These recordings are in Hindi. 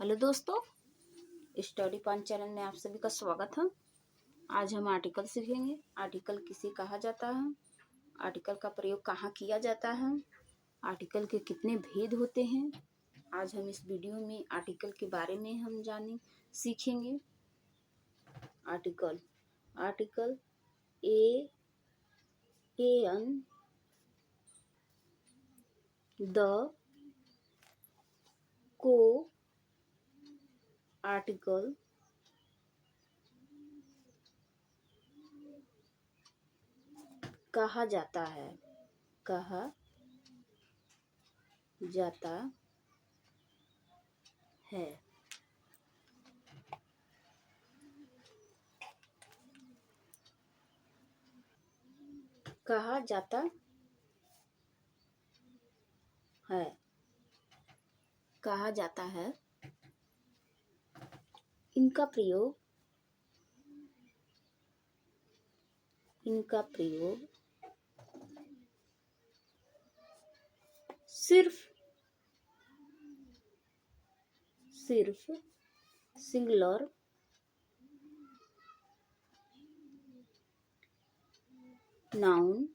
हेलो दोस्तों, स्टडी पॉइंट चैनल में आप सभी का स्वागत है। आज हम आर्टिकल सीखेंगे। आर्टिकल किसे कहा जाता है, आर्टिकल का प्रयोग कहाँ किया जाता है, आर्टिकल के कितने भेद होते हैं। आज हम इस वीडियो में आर्टिकल के बारे में हम सीखेंगे। आर्टिकल आर्टिकल एन द को आर्टिकल कहा जाता है। कहा जाता है। कहा जाता है। कहा जाता है। इनका प्रयोग सिर्फ सिंगुलर नाउन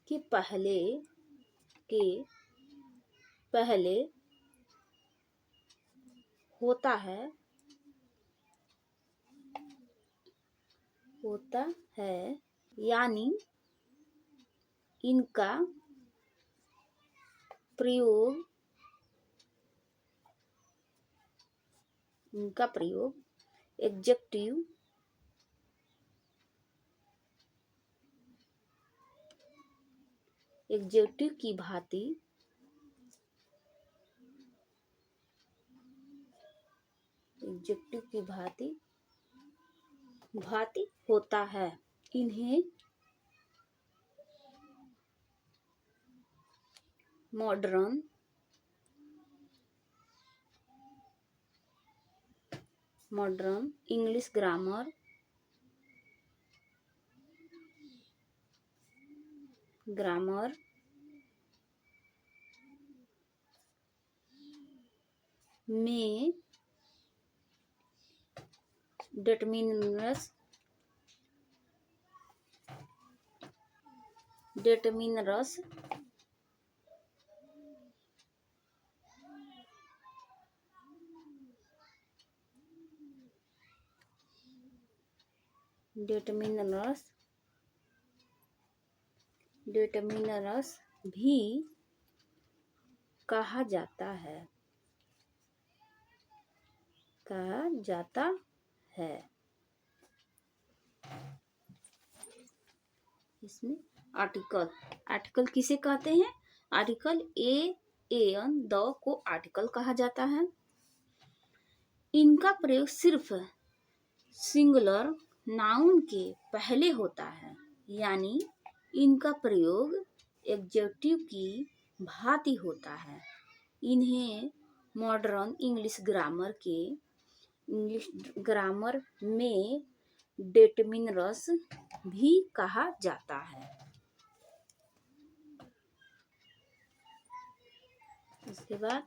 के पहले होता है, यानी इनका प्रयोग एडजेक्टिव की भांति होता है। इन्हें मॉडर्न इंग्लिश ग्रामर में डेटर्मिनरस भी कहा जाता है। इसमें आर्टिकल किसे कहते हैं? आर्टिकल एन द को आर्टिकल कहा जाता है। इनका प्रयोग सिर्फ सिंगुलर नाउन के पहले होता है, यानी इनका प्रयोग एडजेक्टिव की भांति होता है। इन्हें मॉडर्न इंग्लिश ग्रामर में डेटर्मिनरस भी कहा जाता है। इसके बाद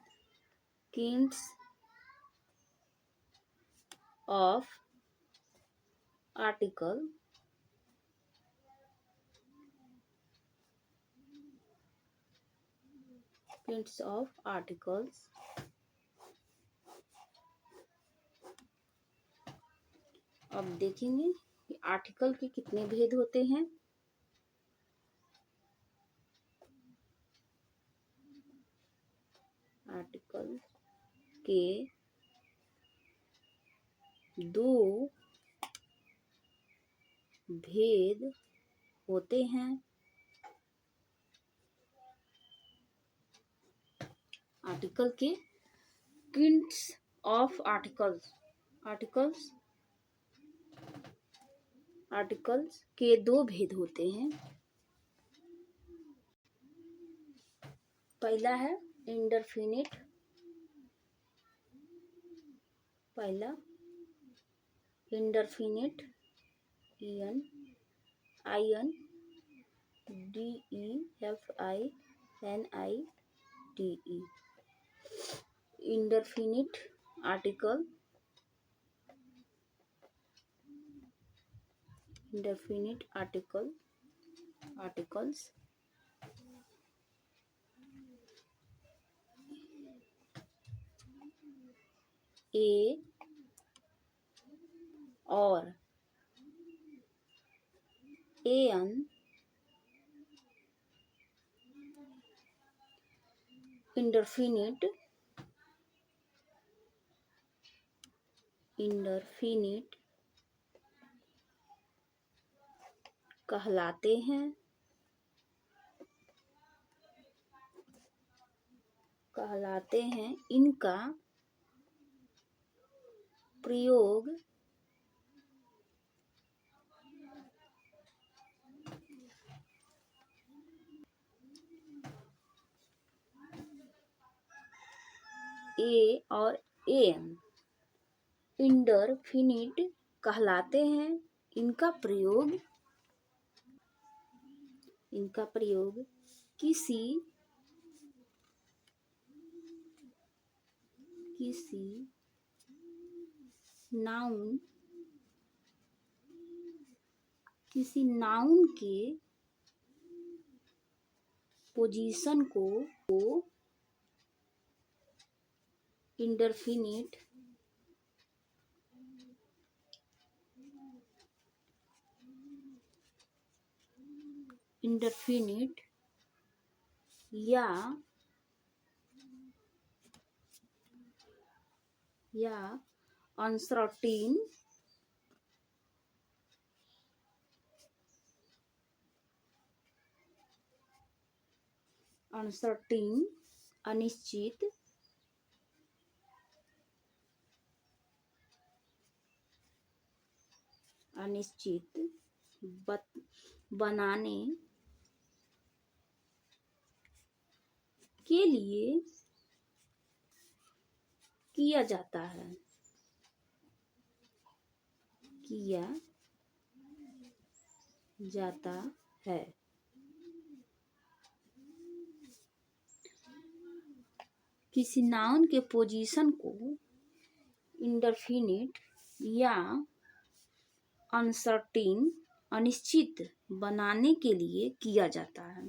किंड्स ऑफ आर्टिकल्स। अब देखेंगे कि आर्टिकल के कितने भेद होते हैं। आर्टिकल के दो भेद होते हैं। आर्टिकल के किंड्स ऑफ आर्टिकल्स के दो भेद होते हैं। पहला है indefinite. INDEFINITE indefinite article, indefinite articles, a और an indefinite कहलाते हैं। इनका प्रयोग ए और एन इंडेफिनिट कहलाते हैं। इनका प्रयोग किसी नाउन के पोजीशन को इंडेफिनिट या अनसर्टेन अनिश्चित बनाने के लिए किया जाता है। किसी नाउन के पोजीशन को इंडेफिनिट या अनसर्टेन अनिश्चित बनाने के लिए किया जाता है।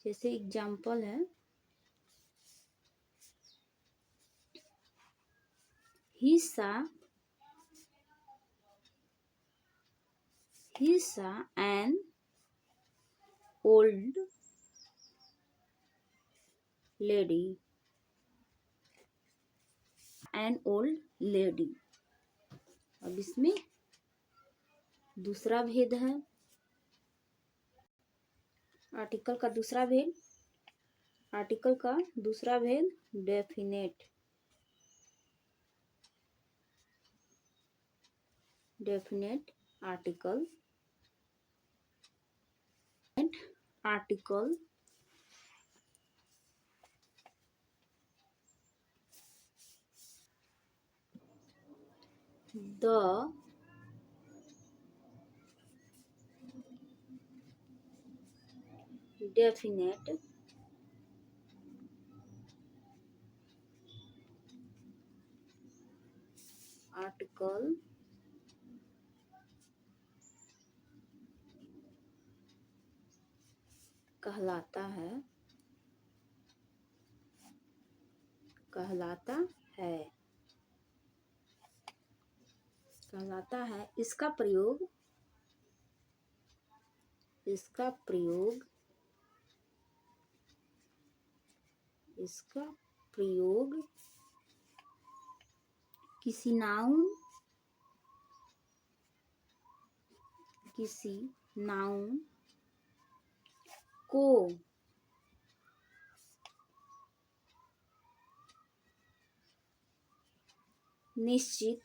जैसे एग्जाम्पल है, he saw an old lady। अब इसमें दूसरा भेद है। आर्टिकल का दूसरा भेद definite article the definite article कहलाता है। इसका प्रयोग किसी नाउन को निश्चित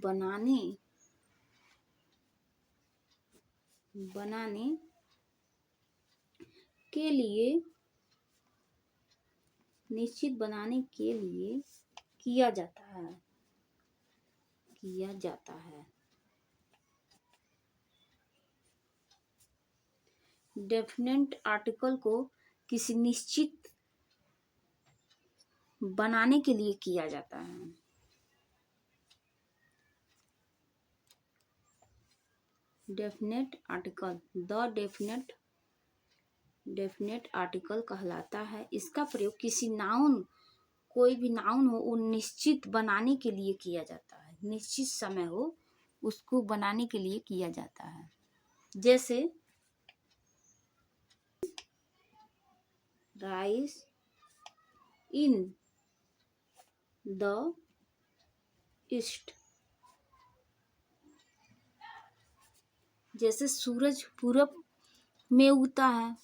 बनाने के लिए किया जाता है। डेफिनेट आर्टिकल को किसी निश्चित बनाने के लिए किया जाता है। Definite article the definite article कहलाता है। इसका प्रयोग किसी नाउन, कोई भी नाउन हो वो निश्चित बनाने के लिए किया जाता है। निश्चित समय हो उसको बनाने के लिए किया जाता है। जैसे राइज इन द ईस्ट, जैसे सूरज पूरब में उगता है,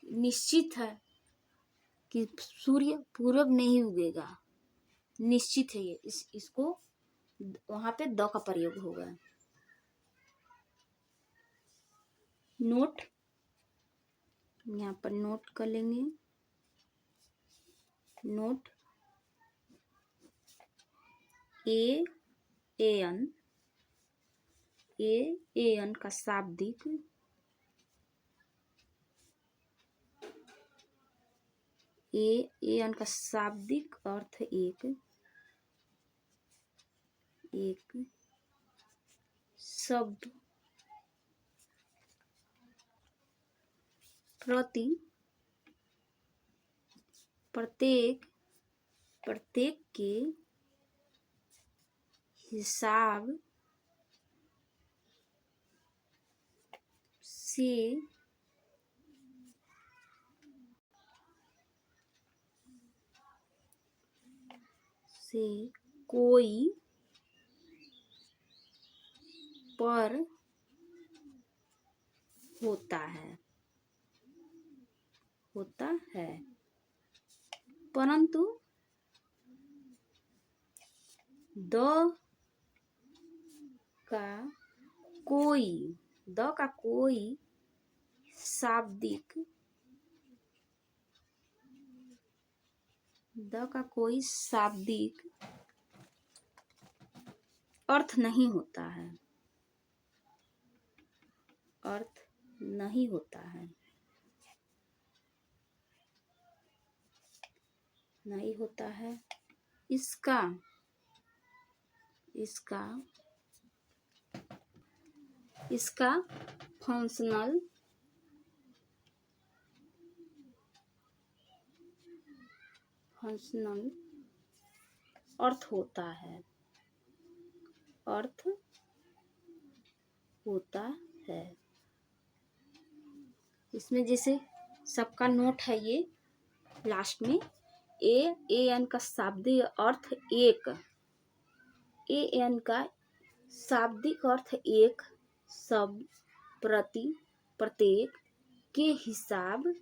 निश्चित है कि सूर्य पूरब में ही उगेगा, निश्चित है ये। इसको वहां पे द का प्रयोग होगा। नोट, यहाँ पर नोट कर लेंगे। नोट ए एन का शाब्दिक एन का शाब्दिक अर्थ एक शब्द, प्रति, प्रत्येक के हिसाब से कोई पर होता है परंतु द का कोई शाब्दिक अर्थ नहीं होता है। नहीं होता है। इसका फंक्शनल अर्थ होता है। इसमें जैसे सबका नोट है ये लास्ट में, एन का शाब्दिक अर्थ एक, एन का शाब्दिक अर्थ एक शब्द, प्रति, प्रत्येक के हिसाब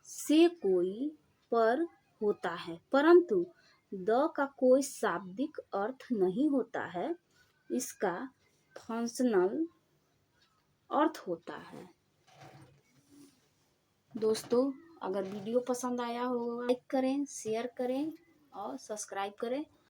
से कोई पर होता है परंतु द का कोई शाब्दिक अर्थ नहीं होता है। इसका फंक्शनल अर्थ होता है। दोस्तों, अगर वीडियो पसंद आया हो लाइक करें, शेयर करें और सब्सक्राइब करें।